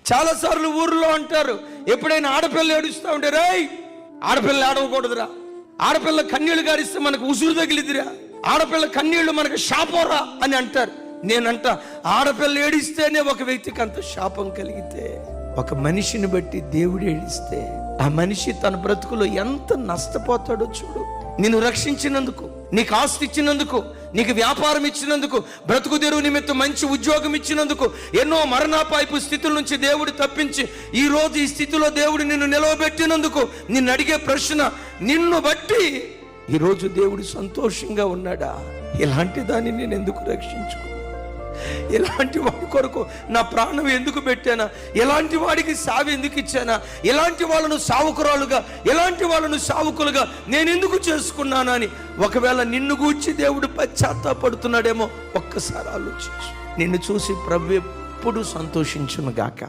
చాలాసార్లు ఊర్లో అంటారు, ఎప్పుడైనా ఆడపిల్ల ఏడుస్తూ ఉంటే, రేయ్ ఆడపిల్ల ఆడవకూడదురా, ఆడపిల్ల కన్నీళ్లు గారిస్తే మనకు ఉసురు తగిలిదిరా, ఆడపిల్ల కన్నీళ్లు మనకు శాపంరా అని అంటారు. నేనంట, ఆడపిల్ల ఏడిస్తేనే ఒక వ్యక్తికి అంత శాపం కలిగితే, ఒక మనిషిని బట్టి దేవుడు ఏడిస్తే ఆ మనిషి తన బ్రతుకులో ఎంత నష్టపోతాడో చూడు. నిన్ను రక్షించినందుకు, నీకు ఆస్తి ఇచ్చినందుకు, నీకు వ్యాపారం ఇచ్చినందుకు, బ్రతుకు తెరువు నిమిత్తం మంచి ఉద్యోగం ఇచ్చినందుకు, ఎన్నో మరణాపాయపు స్థితుల నుంచి దేవుడు తప్పించి ఈ రోజు ఈ స్థితిలో దేవుడు నిన్ను నిలవబెట్టినందుకు నిన్ను అడిగే ప్రశ్న, నిన్ను బట్టి ఈరోజు దేవుడు సంతోషంగా ఉన్నాడా? ఇలాంటి దాన్ని నేను ఎందుకు రక్షించుకున్నా? ఎలాంటి వాడి కొరకు నా ప్రాణం ఎందుకు పెట్టానా? ఎలాంటి వాడికి సావి ఎందుకు ఇచ్చానా? ఎలాంటి వాళ్ళను సావుకురాలుగా, ఎలాంటి వాళ్ళను సావుకులుగా నేను ఎందుకు చేసుకున్నానా అని ఒకవేళ నిన్ను గూర్చి దేవుడు పశ్చాత్తాపడుతున్నాడేమో ఒక్కసారి ఆలోచించు. నిన్ను చూసి ప్రభు ఎప్పుడు సంతోషించును గాక.